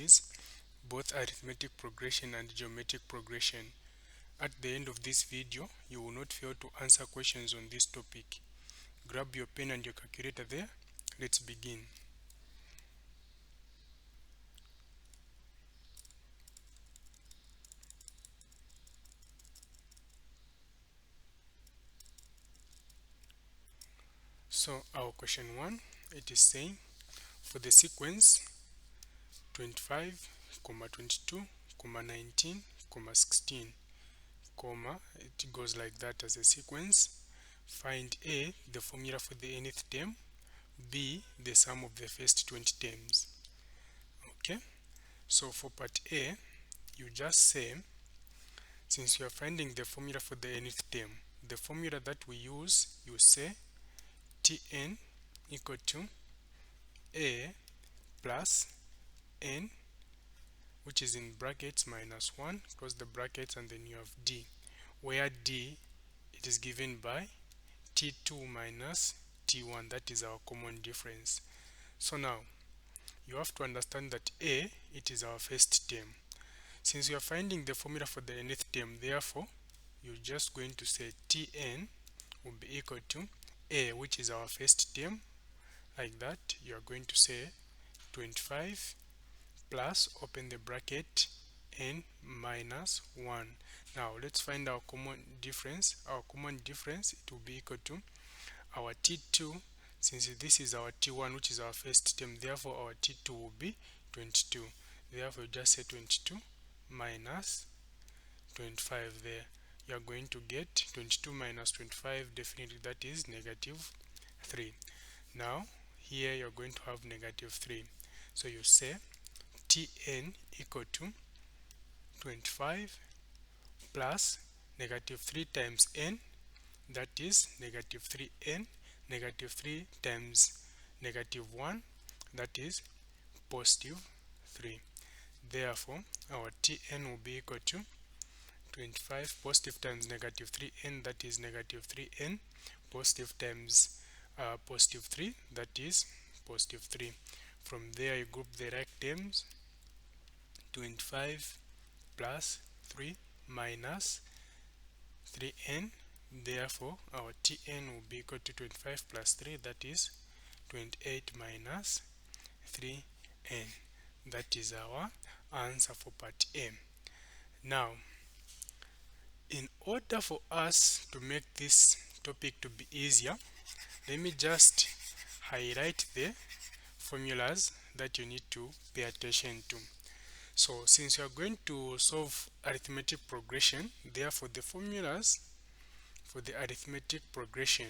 is both arithmetic progression and geometric progression. At the end of this video, you will not fail to answer questions on this topic. Grab your pen and your calculator there. Let's begin. So our question 1, it is saying for the sequence 25, 22, 19, 16, it goes like that as a sequence. Find A, the formula for the nth term, B, the sum of the first 20 terms. Okay, so for part A, you just say, since you are finding the formula for the nth term, the formula that we use, you say Tn equal to A plus n, which is in brackets minus 1, close the brackets, and then you have D, where D, it is given by T2 minus T1, that is our common difference. So now, you have to understand that A, it is our first term. Since you are finding the formula for the nth term, therefore, you're just going to say Tn will be equal to A, which is our first term, like that. You are going to say 25 plus, open the bracket, n minus 1. Now, let's find our common difference. Our common difference, it will be equal to our T2, since this is our T1, which is our first term, therefore our T2 will be 22. Therefore, just say 22 minus 25 there. You are going to get 22 minus 25, definitely that is negative 3. Now, here you are going to have negative 3. So you say Tn equal to 25 plus negative 3 times n, that is negative 3n, negative 3 times negative 1, that is positive 3. Therefore, our Tn will be equal to 25 positive times negative 3n, that is negative 3n, positive times positive 3, that is positive 3. From there, you group the right terms, 25 plus 3 minus 3n. Therefore, our Tn will be equal to 25 plus 3, that is 28 minus 3n. That is our answer for part A. Now, in order for us to make this topic to be easier, let me just highlight the formulas that you need to pay attention to. So, since you are going to solve arithmetic progression, therefore the formulas for the arithmetic progression,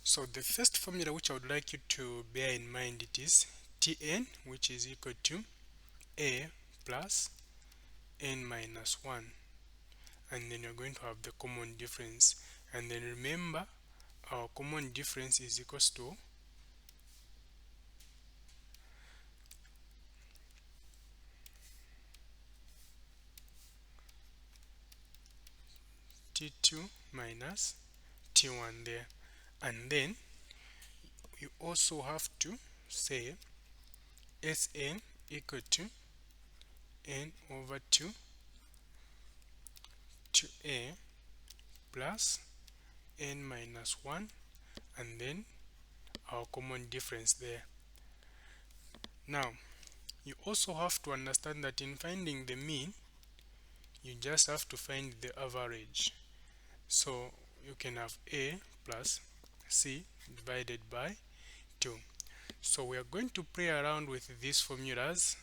so the first formula which I would like you to bear in mind, it is Tn, which is equal to A plus n minus 1, and then you're going to have the common difference, and then remember our common difference is equals to T2 minus T1 there, and then you also have to say Sn equal to n over 2 2a plus n minus 1, and then our common difference there. Now, you also have to understand that in finding the mean, you just have to find the average. So you can have a plus c divided by 2. So we are going to play around with these formulas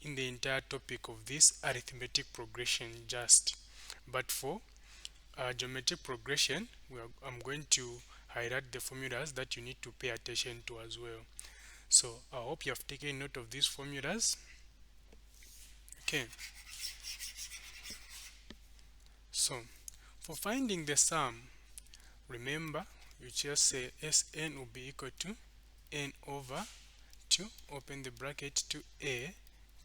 in the entire topic of this arithmetic progression just. But for geometric progression, I'm going to highlight the formulas that you need to pay attention to as well. So I hope you have taken note of these formulas. Okay. So for finding the sum, remember you just say Sn will be equal to n over 2, open the bracket, 2a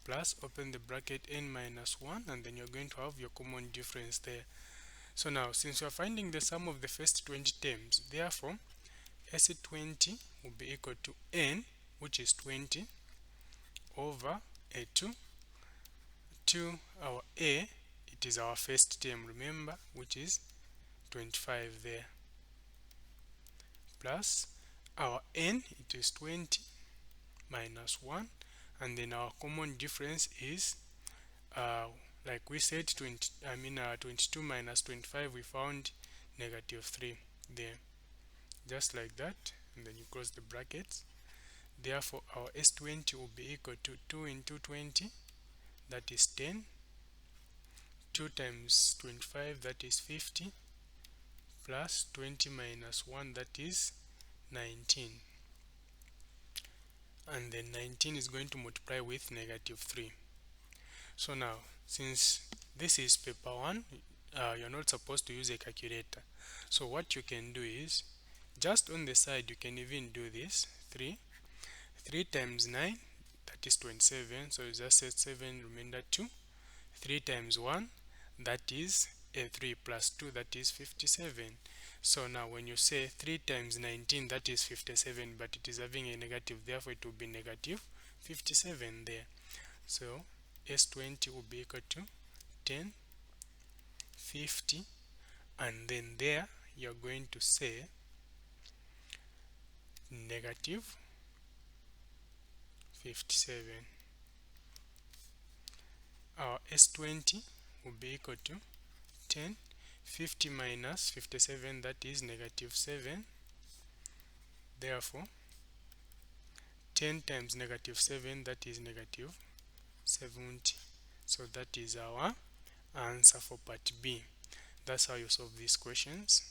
plus, open the bracket, n minus 1, and then you're going to have your common difference there. So now, since you're finding the sum of the first 20 terms, therefore S20 will be equal to n, which is 20, over a2 to our a, it is our first term, remember, which is 25 there, plus our n, it is 20 minus 1, and then our common difference is like we said 22 minus 25, we found negative 3 there, just like that, and then you close the brackets. Therefore our S20 will be equal to 2 into 20, that is 10, 2 times 25, that is 50, plus 20 minus 1, that is 19, and then 19 is going to multiply with negative 3. So now, since this is paper 1, you're not supposed to use a calculator. So what you can do is, just on the side you can even do this. 3 times 9, that is 27, so you just set 7 remainder 2. 3 times 1, that is a 3, plus 2, that is 57. So now when you say 3 times 19, that is 57, but it is having a negative, therefore it will be negative 57 there. So S20 will be equal to 10, 50, and then there you're going to say negative 57. Our S20 will be equal to 10, 50 minus 57, that is negative 7. Therefore 10 times negative 7, that is negative 70. So that is our answer for part B. That's how you solve these questions.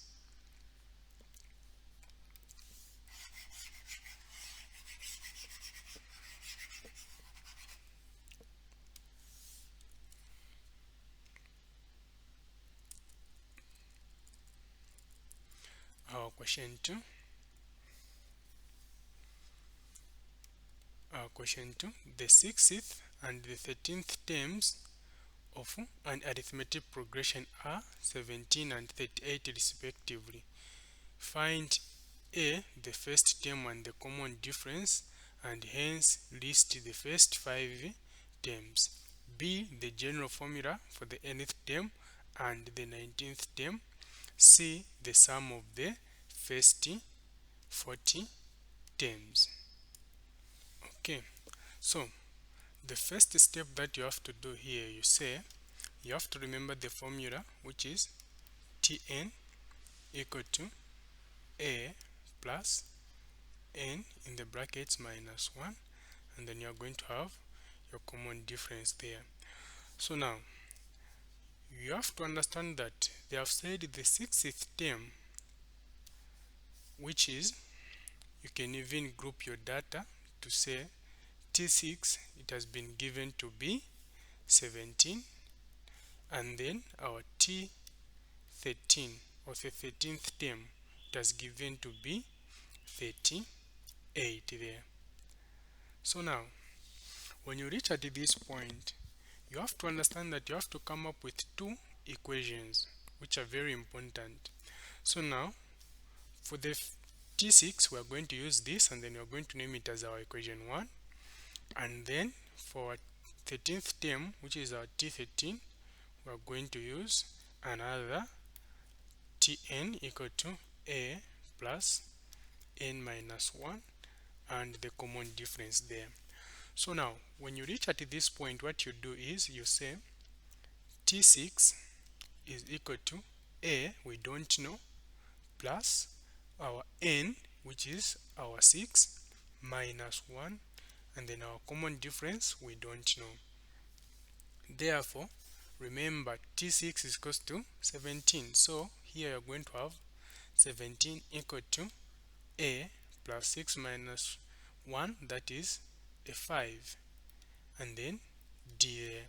Our question 2. Question 2. The 6th and the 13th terms of an arithmetic progression are 17 and 38 respectively. Find A, the first term and the common difference, and hence list the first 5 terms. B, the general formula for the nth term and the 19th term. C, the sum of the first 40 terms. Okay, so the first step that you have to do here, you have to remember the formula, which is Tn equal to a plus n in the brackets minus 1, and then you are going to have your common difference there. So now you have to understand that they have said the 6th term, which is, you can even group your data to say T6, it has been given to be 17, and then our T13 or the 13th term, it has given to be 38 there. So now when you reach at this point, you have to understand that you have to come up with 2 equations which are very important. So now for the T6, we are going to use this, and then we are going to name it as our equation 1, and then for 13th term, which is our T13, we are going to use another Tn equal to a plus n minus 1 and the common difference there. So now when you reach at this point, what you do is you say T6 is equal to a, we don't know, plus our n, which is our 6, minus 1, and then our common difference, we don't know. Therefore remember T6 is equal to 17, so here you're going to have 17 equal to a plus 6 minus 1, that is a 5, and then d.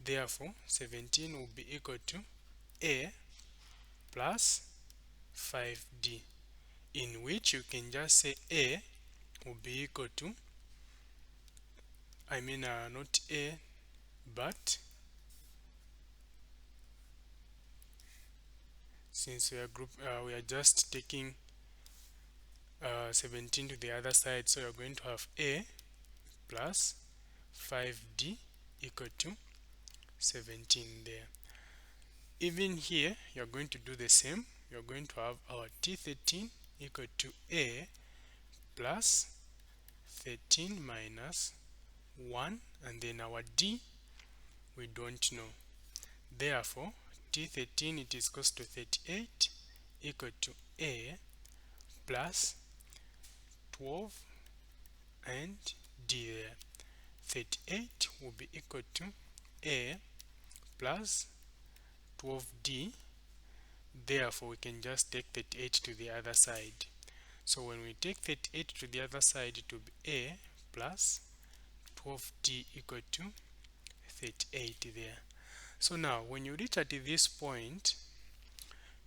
Therefore 17 will be equal to a plus 5d, in which you can just say a will be equal to, not a, but since we are just taking 17 to the other side, so you're going to have a plus 5d equal to 17 there. Even here you're going to do the same. You're going to have our t13 equal to a plus 13 minus 1, and then our d we don't know. Therefore t13 it is equals to 38 equal to a plus 12 and d there. 38 will be equal to a plus 12d. Therefore we can just take 38 to the other side. So when we take 38 to the other side, it will be a plus 12d equal to 38 there. So now when you reach at this point,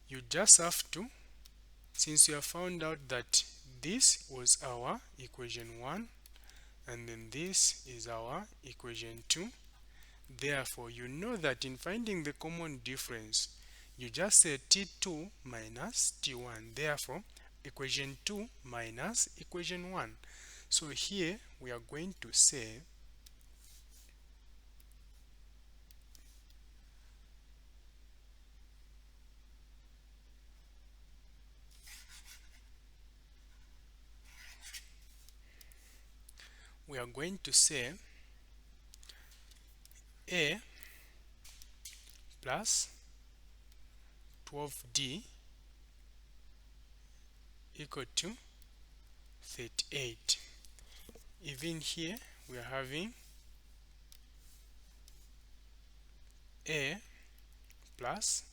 you just have to, since you have found out that this was our equation 1 and then this is our equation 2, therefore you know that in finding the common difference you just say t2 minus t1, therefore equation 2 minus equation 1. So here we are going to say a plus 12d equal to 38. Even here we are having a plus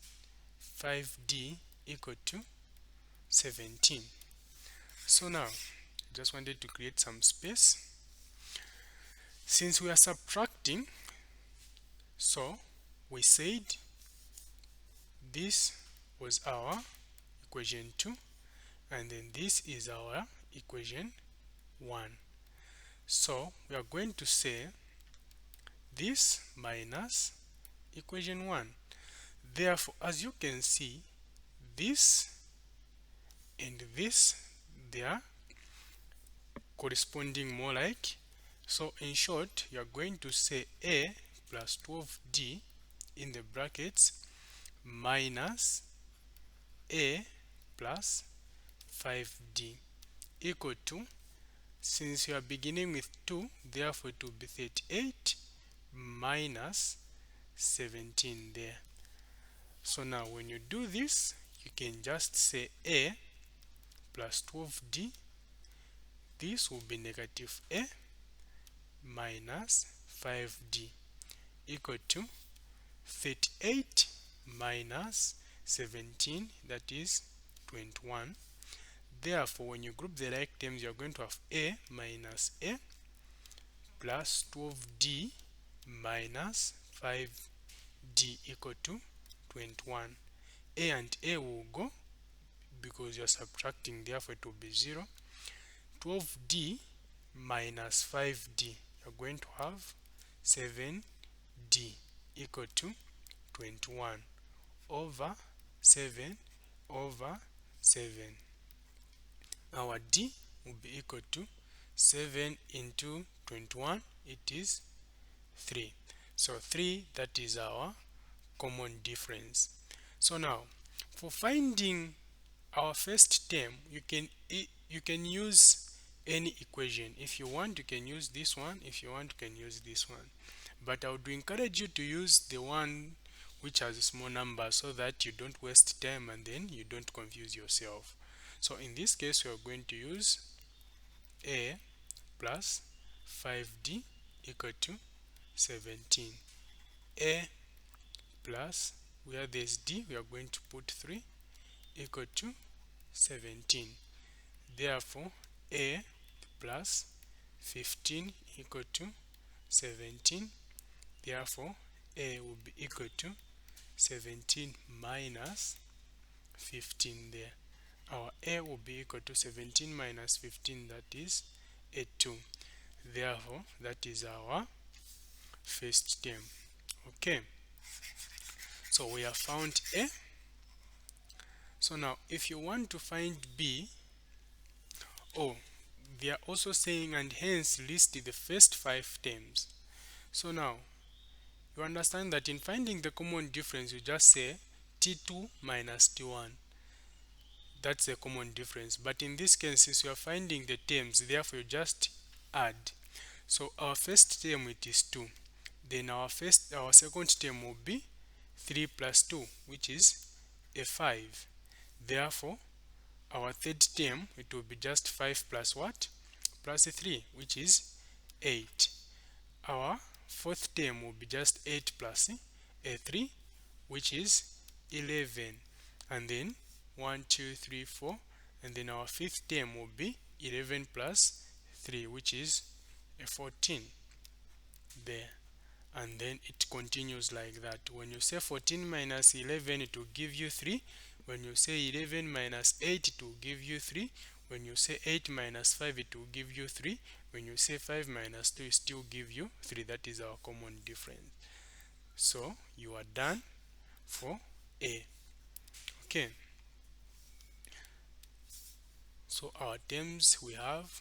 5d equal to 17. So now I just wanted to create some space. Since we are subtracting, so we said this was our equation 2 and then this is our equation 1. So we are going to say this minus equation 1. Therefore, as you can see, this and this, they are corresponding more like. So in short, you are going to say a plus 12d in the brackets minus a plus 5d equal to, since you are beginning with 2, therefore it will be 38 minus 17 there. So now when you do this, you can just say a plus 12d, this will be negative a minus 5d equal to 38 minus 17, that is 21. Therefore when you group the like terms, you are going to have a minus a plus 12d minus 5d equal to 21. A and a will go because you are subtracting, therefore it will be 0. 12d minus 5d, you are going to have 7d equal to 21 over 7 over 7. Our d will be equal to 7 into 21, it is 3. So 3, that is our common difference. So now for finding our first term, you can use any equation. If you want, you can use this one. If you want, you can use this one. But I would encourage you to use the one which has a small number so that you don't waste time and then you don't confuse yourself. So in this case, we are going to use a plus 5d equal to 17. A plus, where there's d, we are going to put 3 equal to 17. Therefore a plus 15 equal to 17. Therefore a will be equal to 17 minus 15 there. Our a will be equal to 17 minus 15, that is a 2. Therefore that is our first term. Okay, so we have found a. So now if you want to find b, Oh, they are also saying and hence list the first 5 terms. So now you understand that in finding the common difference you just say t2 minus t1. That's a common difference. But in this case, since you are finding the terms, therefore you just add. So our first term it is 2. Then our second term will be 3 plus 2, which is a 5. Therefore, our third term it will be just 5 plus what? Plus a 3, which is 8. Our fourth term will be just 8 plus a 3, which is 11. And then 1 2 3 4, and then our fifth term will be 11 plus 3, which is a 14 there. And then it continues like that. When you say 14 minus 11 it will give you 3. When you say 11 minus 8 it will give you 3. When you say 8 minus 5 it will give you 3. When you say 5 minus 2 it still give you 3. That is our common difference. So you are done for A. Okay, so our terms we have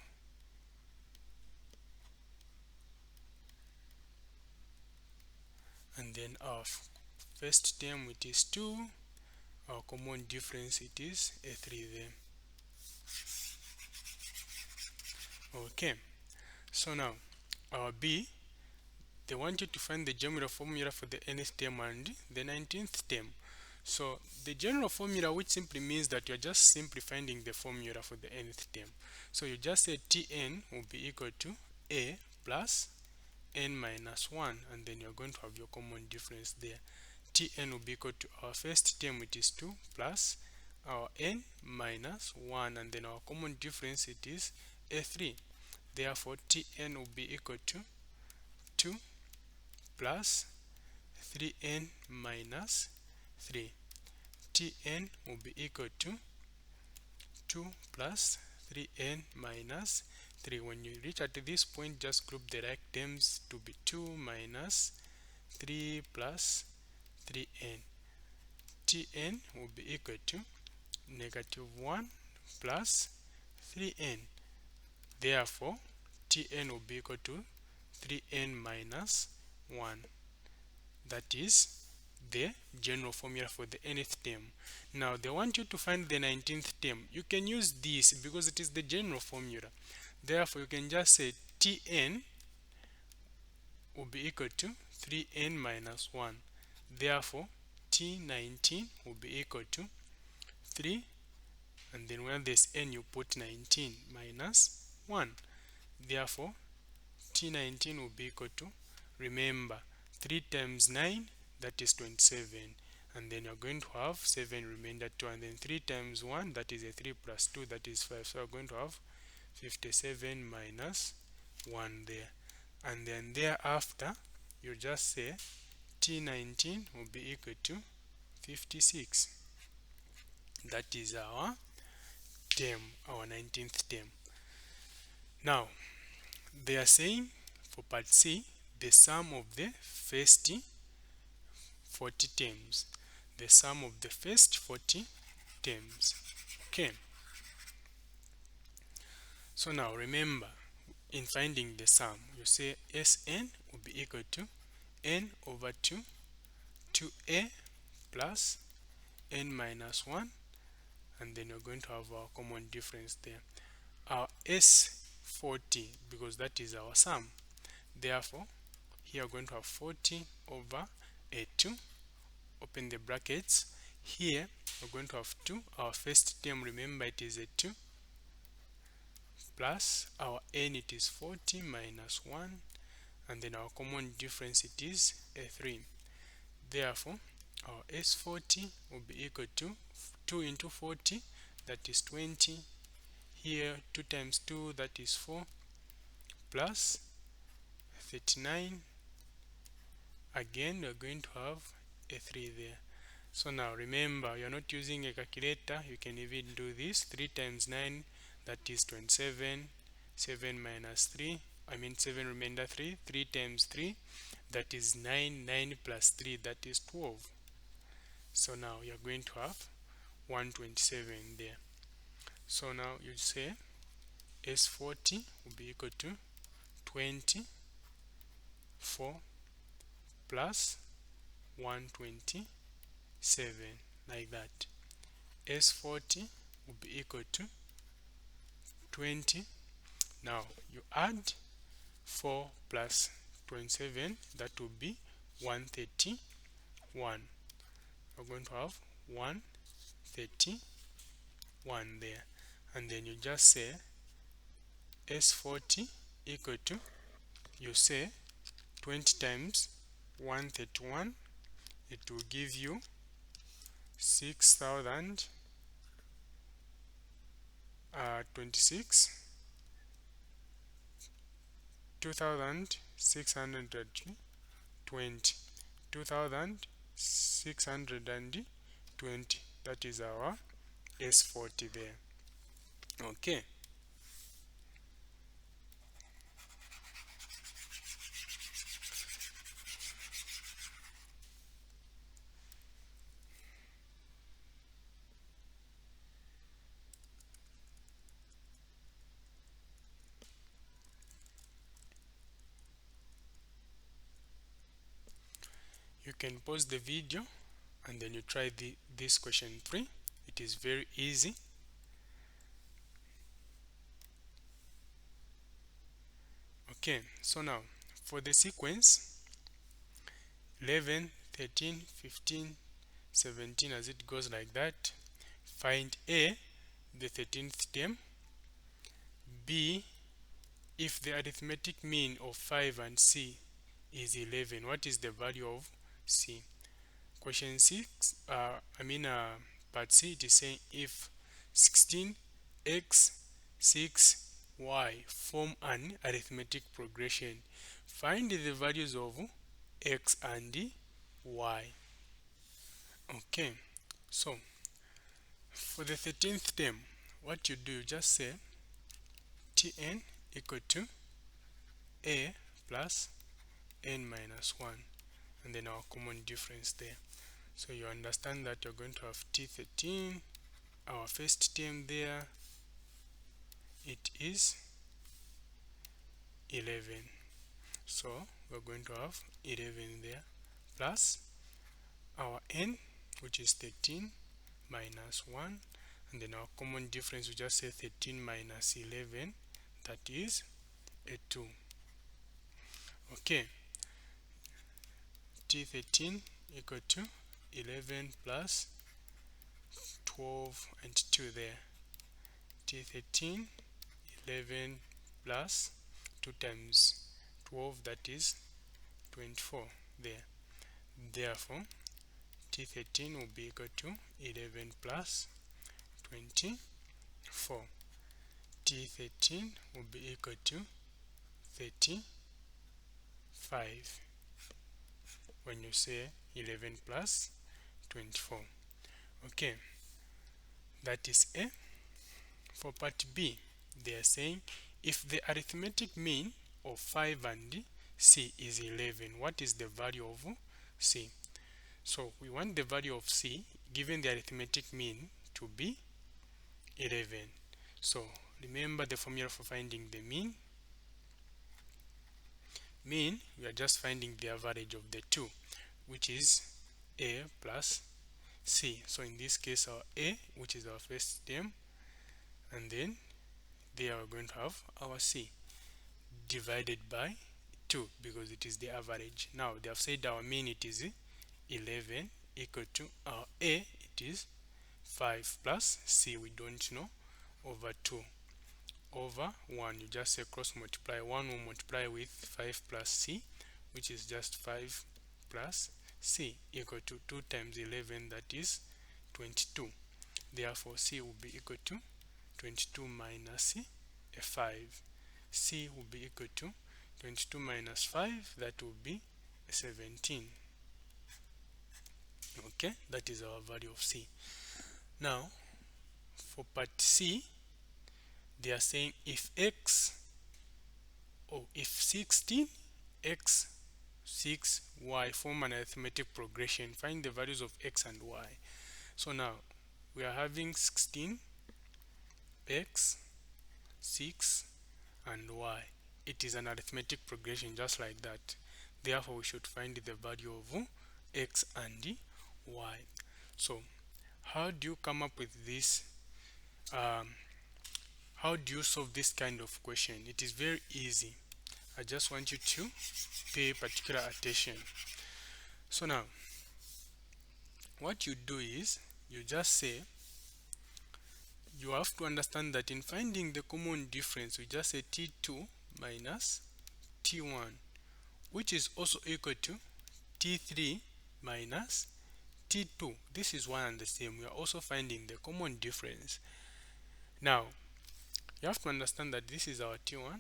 and then our first term it is 2. Our common difference it is a 3 there. Okay, so now our B, they want you to find the general formula for the nth term and the 19th term. So the general formula, which simply means that you're just simply finding the formula for the nth term. So you just say Tn will be equal to A plus n minus 1, and then you're going to have your common difference there. Tn will be equal to our first term, it is 2, plus our n minus 1, and then our common difference it is a 3. Therefore Tn will be equal to 2 plus 3n minus 3. Tn will be equal to 2 plus 3n minus 3. When you reach at this point, just group the right terms to be 2 minus 3 plus 3n. Tn will be equal to negative 1 plus 3n. Therefore, Tn will be equal to 3n minus 1. That is the general formula for the nth term. Now they want you to find the 19th term. You can use this because it is the general formula. Therefore you can just say Tn will be equal to 3n minus 1. Therefore T19 will be equal to 3, and then when there's n you put 19 minus 1. Therefore T19 will be equal to, remember, 3 times 9, that is 27, and then you're going to have 7 remainder 2, and then 3 times 1, that is a 3 plus 2, that is 5. So you're going to have 57 minus 1 there, and then thereafter you just say T19 will be equal to 56. That is our term, our 19th term. Now they are saying for part C, the sum of the first 40 terms. The sum of the first 40 terms. Okay. So now remember, in finding the sum, you say Sn will be equal to n over 2 2a plus n minus 1, and then you're going to have our common difference there. Our S40, because that is our sum. Therefore, here we're going to have 40 over a 2, open the brackets. Here we're going to have 2. Our first term, remember, it is a 2, plus our n, it is 40 minus 1, and then our common difference, it is a 3. Therefore, our S40 will be equal to 2 into 40, that is 20. Here 2 times 2, that is 4, plus 39. Again we are going to have a 3 there. So now remember, you're not using a calculator, you can even do this. 3 times 9, that is 27. 7 minus 3, 7 remainder 3. 3 times 3, that is 9. 9 plus 3, that is 12. So now you're going to have 127 there. So now you say S40 will be equal to 24 plus 127, like that. S40 will be equal to 20. Now you add 4 plus 27, that will be 131. We're going to have 131 there, and then you just say S40 equal to, you say 20 times 131, it will give you 6,026 2,620 2,620. That is our S40 there. Okay, you can pause the video and then you try this question 3. It is very easy. Okay, so now for the sequence 11, 13, 15, 17, as it goes like that, find A, the 13th term, B, if the arithmetic mean of 5 and C is 11, what is the value of C? Question 6, part C, it is saying if 16x 6y form an arithmetic progression, find the values of x and y. Okay, so for the 13th term, what you do, you just say Tn equal to a plus n minus 1, and then our common difference there. So you understand that you're going to have T13, our first term there, it is 11. So we're going to have 11 there, plus our n, which is 13 minus 1, and then our common difference, we just say 13 minus 11, that is a 2. Okay, T13 equal to 11 plus 12 and 2 there. T13, 11 plus 2 times 12, that is 24 there. Therefore, T13 will be equal to 11 plus 24. T13 will be equal to 35 when you say 11 plus 24. Okay, that is A. For part B, they are saying if the arithmetic mean of 5 and C is 11, what is the value of C? So we want the value of C given the arithmetic mean to be 11. So remember the formula for finding the mean. Mean, we are just finding the average of the two, which is A plus C. So in this case, our A, which is our first term, and then there we're going to have our C divided by 2 because it is the average. Now they have said our mean, it is 11, equal to our A, it is 5 plus C, we don't know, over 2 over 1. You just say cross multiply. 1 will multiply with 5 plus C, which is just 5 plus C, equal to 2 times 11, that is 22. Therefore C will be equal to 22 minus 5. C will be equal to 22 minus 5, that will be 17. Okay, that is our value of C. Now for part C, they are saying if x, or if 16 x 6 y form an arithmetic progression, find the values of x and y. So now we are having 16 x 6 and y. It is an arithmetic progression just like that. Therefore, we should find the value of x and y. So, how do you come up with this? Um, how do you solve this kind of question? It is very easy. I just want you to pay particular attention. So now, what you do is, you just say, you have to understand that in finding the common difference, we just say t2 minus t1, which is also equal to t3 minus t2. This is one and the same. We are also finding the common difference. Now, you have to understand that this is our t1,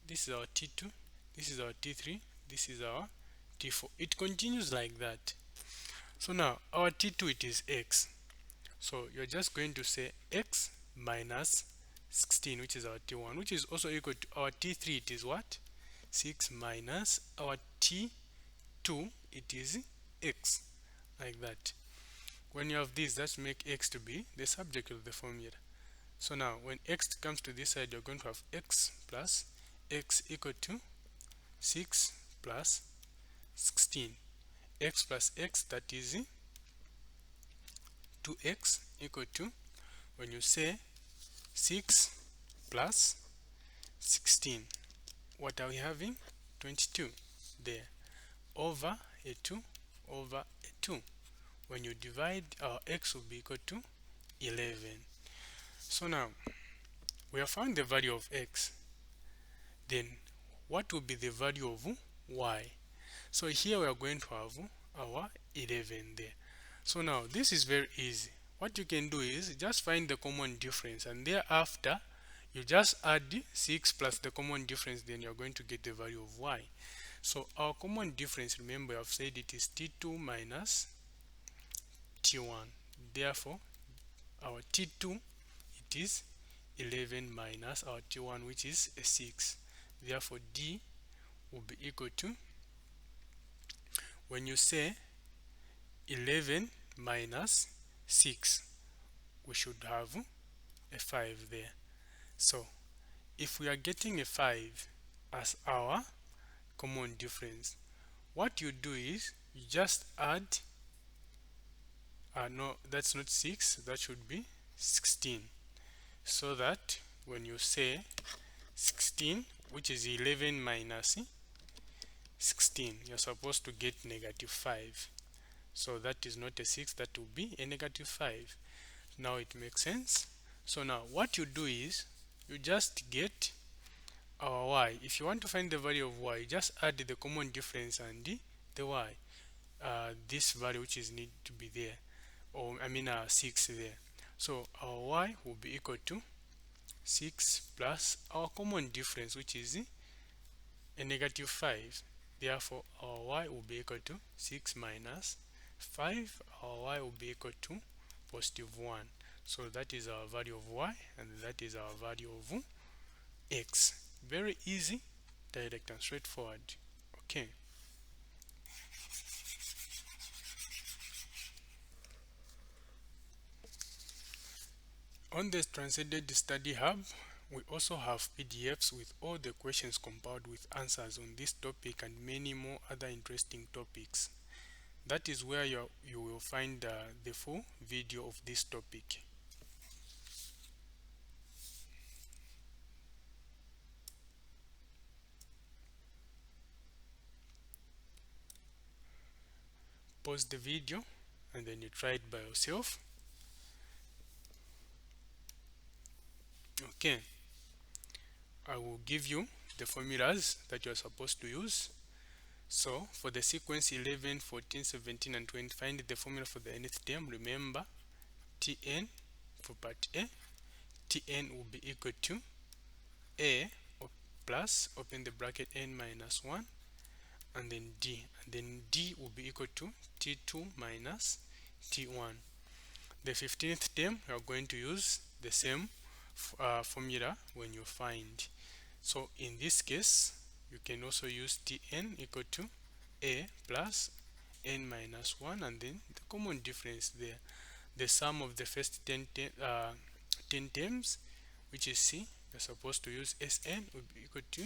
this is our t2, this is our t3, this is our t4. It continues like that. So now, our t2, it is x. So you're just going to say x minus 16, which is our t1, which is also equal to our t3. It is what? 6 minus our t2, it is x, like that. When you have this, that make x to be the subject of the formula. So now when x comes to this side, you're going to have x plus x equal to 6 plus 16. X plus x, that is 2x equal to, when you say 6 plus 16, what are we having? 22 there, over a 2 over a 2. When you divide, our x will be equal to 11. So now we have found the value of x. Then what will be the value of y? So here we are going to have our 11 there. So now this is very easy. What you can do is just find the common difference, and thereafter you just add 6 plus the common difference, then you're going to get the value of y. So our common difference, remember I've said it is t2 minus t1. Therefore our t2, it is 11 minus our t1, which is a 6. Therefore d will be equal to, when you say 11 minus 6, we should have a 5 there. So if we are getting a 5 as our common difference, what you do is you just add, no, that's not 6, that should be 16. So that when you say 16, which is 11 minus 16, you're supposed to get negative 5. So that is not a 6, that will be a negative 5. Now it makes sense. So now what you do is you just get our y. If you want to find the value of y, just add the common difference and the y, this value which is need to be there, or 6 there. So our y will be equal to 6 plus our common difference, which is a negative 5. Therefore our y will be equal to 6 minus 5. Our y will be equal to positive 1. So that is our value of y, and that is our value of x. Very easy, direct and straightforward. Okay. On the Translated Study Hub, we also have PDFs with all the questions compiled with answers on this topic and many more other interesting topics. That is where you will find the full video of this topic. Pause the video and then you try it by yourself. Okay, I will give you the formulas that you are supposed to use. So for the sequence 11, 14, 17 and 20, find the formula for the nth term. Remember, Tn for part A, Tn will be equal to A plus, open the bracket, n minus 1, and then D. And then D will be equal to T2 minus T1. The 15th term, we are going to use the same formula when you find. So in this case, you can also use Tn equal to A plus n minus 1, and then the common difference there, the sum of the first 10 terms, which is C, you're supposed to use Sn will be equal to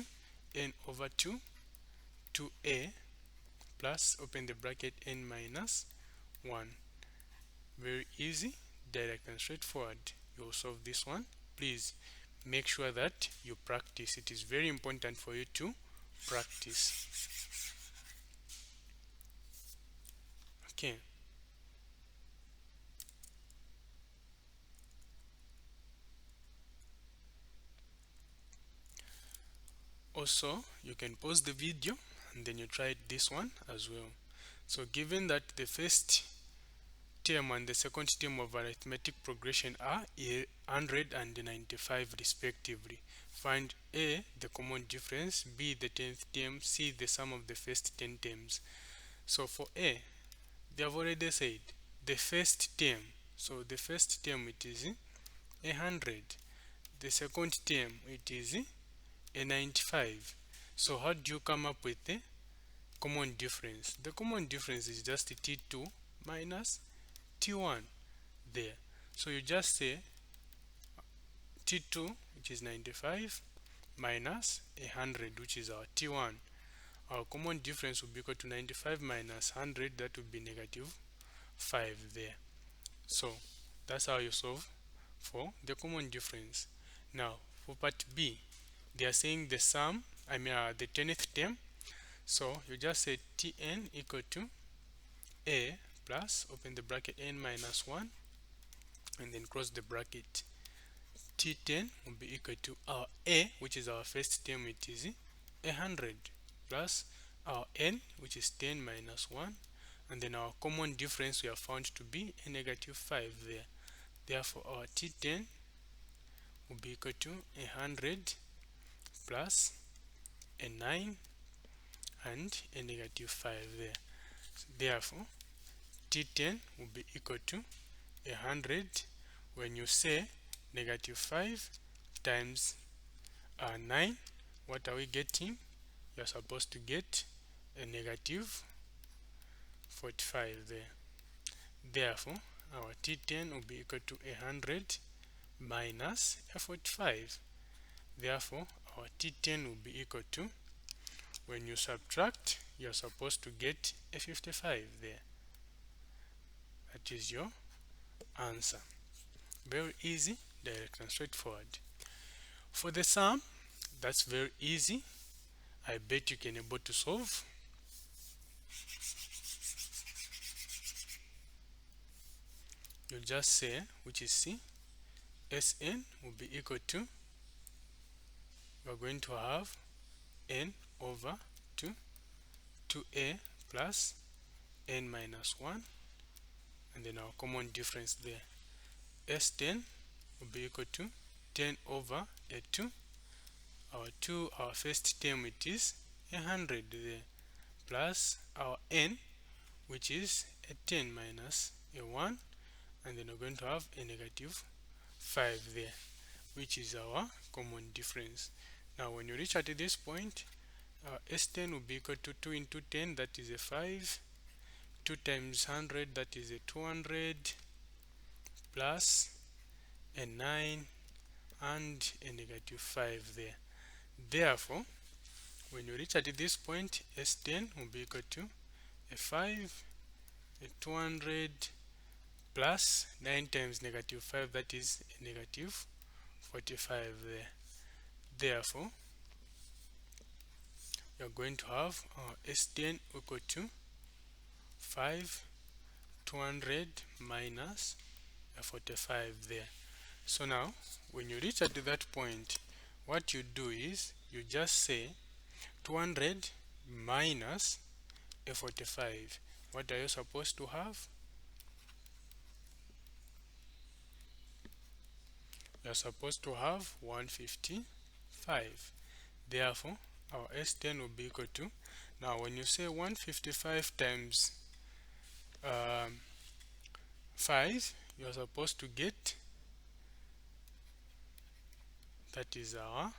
n over 2 2a plus open the bracket n minus 1. Very easy, direct and straightforward. You'll solve this one. Please make sure that you practice. It is very important for you to practice. Okay. Also, you can pause the video and then you try this one as well. So given that the first term and the second term of arithmetic progression are 195 respectively, find A the common difference, B the 10th term, C the sum of the first 10 terms. So for A, they have already said the first term. So the first term it is 100. The second term it is a 95. So how do you come up with the common difference? The common difference is just T2 minus T1 there. So you just say T2, which is 95, minus 100, which is our T1. Our common difference will be equal to 95 minus 100, that would be negative 5 there. So that's how you solve for the common difference. Now for part B, they are saying the sum, the 10th term. So you just say Tn equal to A plus open the bracket n minus 1 and then close the bracket. T10 will be equal to our A, which is our first term, it is 100, plus our n, which is 10 minus 1, and then our common difference we have found to be a negative 5 there. Therefore our T10 will be equal to 100 plus a 9 and a negative 5 there. Therefore T10 will be equal to 100 when you say negative 5 times 9. What are we getting? You're supposed to get a negative 45 there. Therefore our T10 will be equal to 100 minus a 45. Therefore our T10 will be equal to, when you subtract, you're supposed to get a 55 there. That is your answer. Very easy, direct and straightforward. For the sum, that's very easy. I bet you can able to solve. You just say, which is C, Sn will be equal to, we're going to have n over 2 2a plus n minus 1, and then our common difference there. S10 will be equal to 10 over a 2. Our first term it is 100 there, plus our n, which is a 10 minus a 1, and then we're going to have a negative 5 there, which is our common difference. Now when you reach at this point, S10 will be equal to 2 into 10, that is a 5, 2 times 100, that is a 200, plus a 9 and a negative 5 there. Therefore when you reach at this point, S10 will be equal to a 5, a 200, plus 9 times negative 5, that is a negative 45 there. Therefore you're going to have S10 equal to 5 200 minus a 45 there. So now when you reach at that point, what you do is you just say 200 minus a 45. What are you supposed to have? You're supposed to have 155. Therefore our S10 will be equal to, now when you say 155 times 5, you're supposed to get, that is our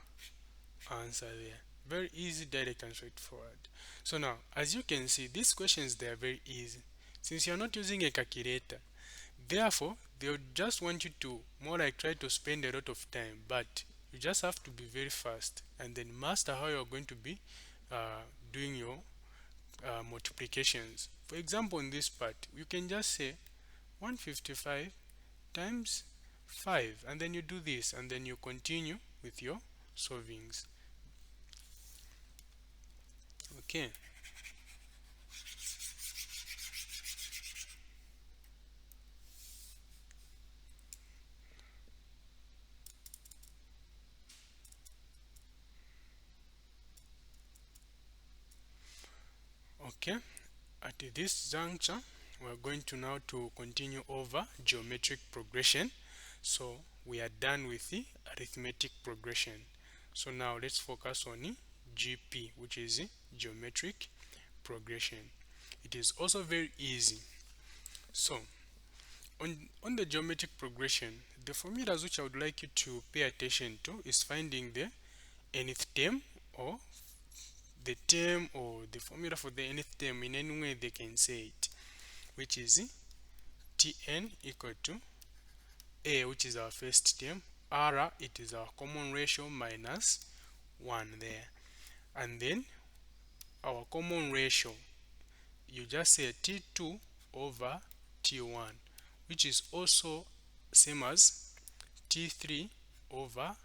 answer there. Very easy, direct and straightforward. So now as you can see, these questions, they are very easy since you're not using a calculator. Therefore they would just want you to more like try to spend a lot of time, but You just have to be very fast and then master how you're going to be doing your multiplications. For example, in this part, you can just say 155 times 5, and then you do this and then you continue with your solvings. Okay. Okay, at this juncture we're going to now to continue over geometric progression. So we are done with the arithmetic progression. So now let's focus on the GP, which is the geometric progression. It is also very easy. So on the geometric progression, the formulas which I would like you to pay attention to is finding the nth term, or the term, or the formula for the nth term in any way they can say it, which is Tn equal to A, which is our first term, R, it is our common ratio, minus 1 there, and then our common ratio, you just say T2 over T1, which is also same as T3 over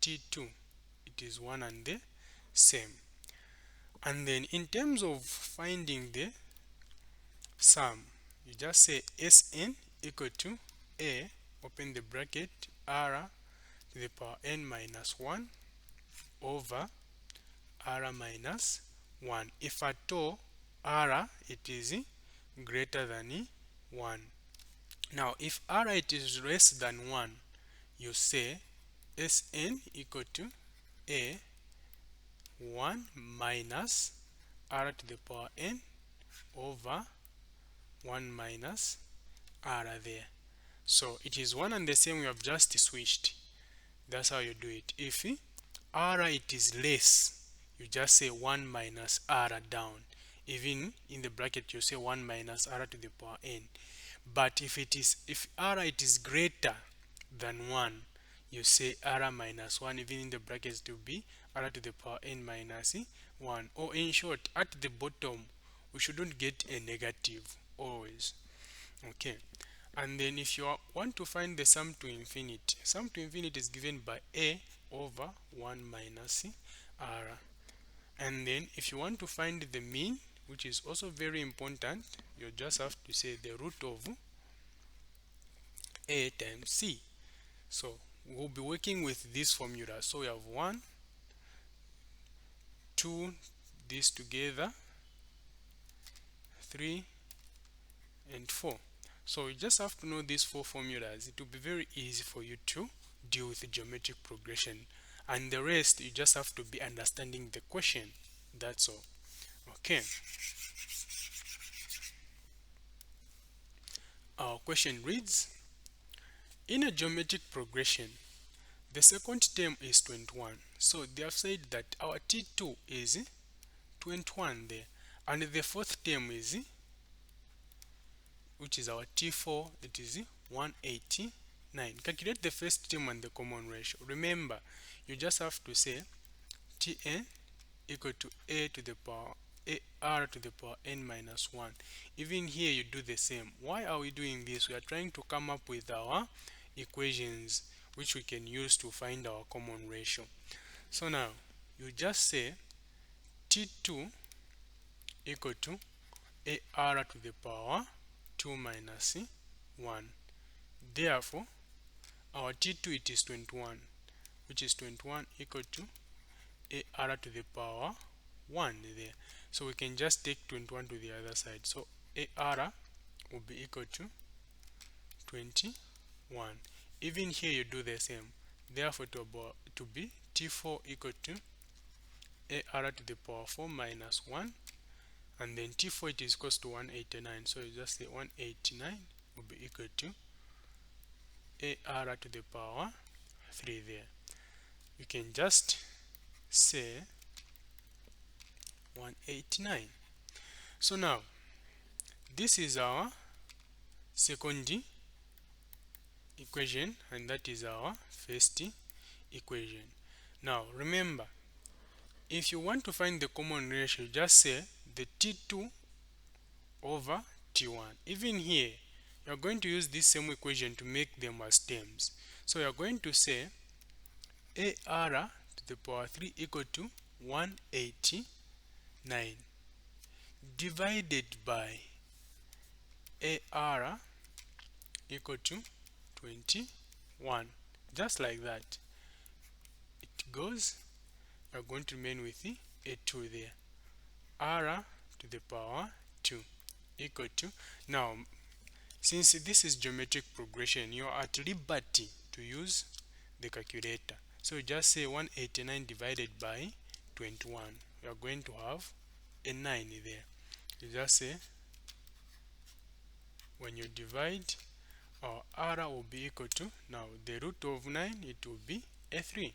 T2. It is one and the same. And then in terms of finding the sum, you just say Sn equal to A, open the bracket, R to the power n minus 1 over R minus 1. If at all R it is greater than 1. Now if R it is less than 1, you say Sn equal to A 1 minus R to the power n over 1 minus R there. So it is one and the same, we have just switched. That's how you do it. If R it is less, you just say 1 minus R down. Even in the bracket you say 1 minus R to the power n. But if R it is greater than 1, you say R minus 1, even in the brackets to be R to the power n minus 1. Or in short, at the bottom we shouldn't get a negative always. Okay. And then if you want to find the sum to infinity is given by A over 1 minus R. And then if you want to find the mean, which is also very important, you just have to say the root of A times C. So we'll be working with this formula. So we have 1, 2, this together, 3 and 4. So you just have to know these 4 formulas. It will be very easy for you to deal with the geometric progression, and the rest you just have to be understanding the question. That's all. Okay. Our question reads, in a geometric progression the second term is 21. So they have said that our T2 is 21 there, and the fourth term is, which is our T4, it is 189. Calculate the first term and the common ratio. Remember, you just have to say Tn equal to A to the power R to the power n minus 1. Even here you do the same. Why are we doing this? We are trying to come up with our equations which we can use to find our common ratio. So now you just say T2 equal to AR to the power 2 minus 1. Therefore our T2 it is 21, which is 21 equal to AR to the power 1 there. So we can just take 21 to the other side. So AR will be equal to 21. Even here you do the same. Therefore to be T4 equal to AR to the power 4 minus 1, and then T4 it is equals to 189. So you just say 189 will be equal to AR to the power 3 there. You can just say 189. So now this is our second equation, and that is our first equation. Now remember, if you want to find the common ratio, just say the t2 over t1. Even here, you are going to use this same equation to make them as terms. So you are going to say AR to the power 3 equal to 189 divided by AR equal to 21. Just like that. It goes, you are going to remain with the a2 there. R to the power 2 equal to, now since this is geometric progression, you are at liberty to use the calculator. So just say 189 divided by 21. You are going to have a 9 there. You just say, when you divide, our R will be equal to, now the root of 9, it will be a 3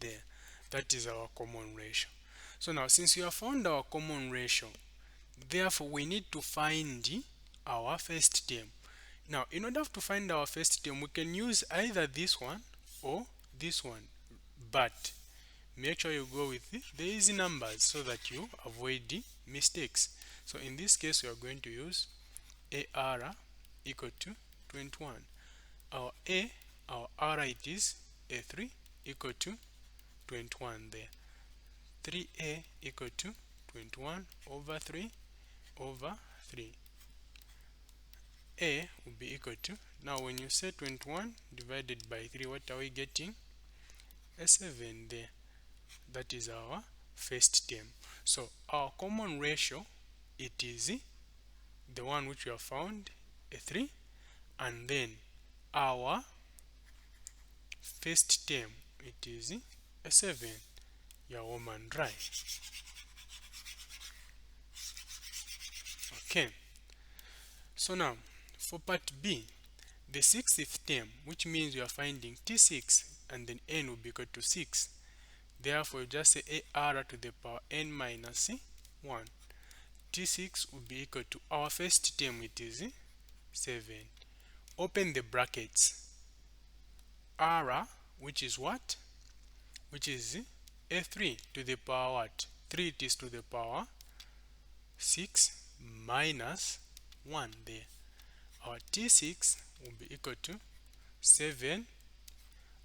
there. That is our common ratio. So now, since we have found our common ratio, therefore we need to find our first term. Now, in order to find our first term, we can use either this one or this one, but make sure you go with the easy numbers so that you avoid the mistakes. So in this case, we are going to use AR equal to 21. Our R, it is A3 equal to 21 there. 3A equal to 21 over 3 over 3. A will be equal to, now when you say 21 divided by 3, what are we getting? A 7 there. That is our first term. So our common ratio, it is the one which we have found, a 3, and then our first term, it is a 7. Your woman dry. Okay, so now for part B, the 6th term, which means you are finding t6 and then n will be equal to 6. Therefore, you just say AR to the power n minus 1. T6 will be equal to, our first term, it is 7. Open the brackets. R, which is what? Which is A3 to the power what? 3, it is to the power 6 minus 1 there. Our T6 will be equal to 7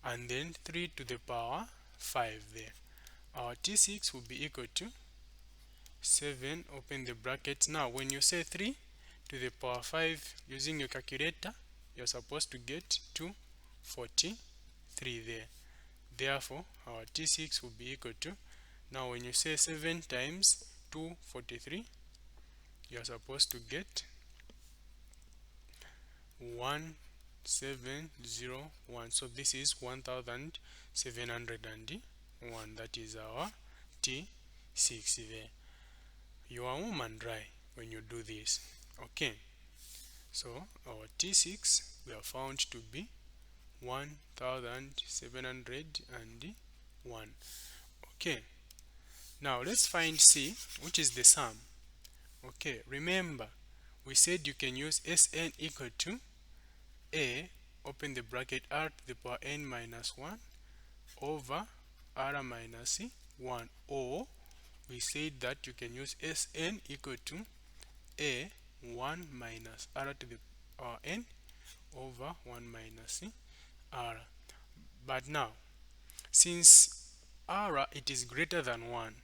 and then 3 to the power 5 there. Our T6 will be equal to 7, open the brackets. Now when you say 3 to the power 5 using your calculator, you're supposed to get 243 there. Therefore our T6 will be equal to, now when you say 7 times 243, you're supposed to get 1701. So this is 1701. That is our T6 there. You are woman dry when you do this. Okay, so our T6 we have found to be 1701. Okay, now let's find C, which is the sum. Okay, remember we said you can use Sn equal to A, open the bracket, R to the power n minus 1 over R minus 1, or we said that you can use Sn equal to A 1 minus R to the power n over 1 minus R. But now, since R it is greater than 1,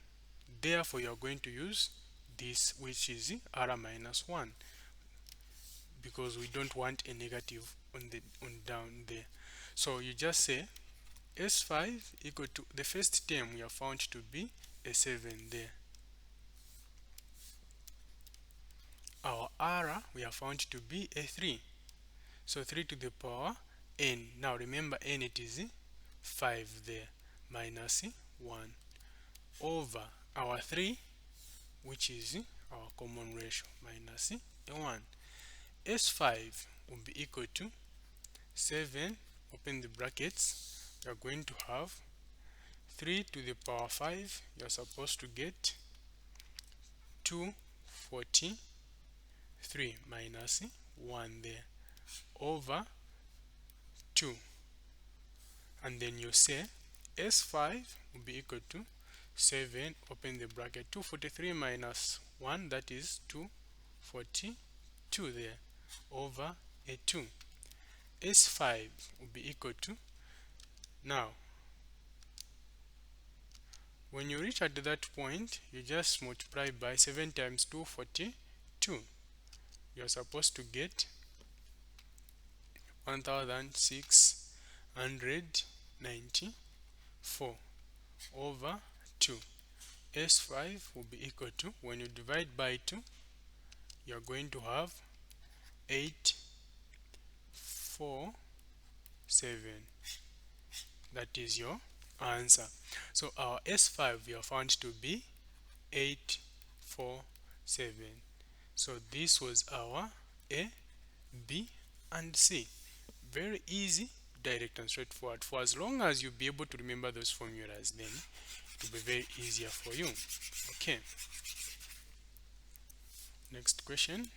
therefore you are going to use this, which is R minus 1, because we don't want a negative on down there. So you just say S5 equal to, the first term we have found to be a 7 there. Our R we have found to be a 3. So 3 to the power n. Now remember n, it is 5 there, minus 1 over our 3, which is our common ratio, minus 1. S5 will be equal to 7, open the brackets, you are going to have 3 to the power 5, you are supposed to get 243 minus 1 there, over 2, and then you say S5 will be equal to 7, open the bracket, 243 minus 1, that is 242 there, over a 2. S5 will be equal to, now when you reach at that point, you just multiply by 7 times 242. You are supposed to get 1694 over 2. S5 will be equal to, when you divide by 2, you are going to have 847. That is your answer. So our S5 we have found to be 847. So this was our A, B and C. Very easy, direct and straightforward. For as long as you be able to remember those formulas, then it will be very easier for you. Okay, next question.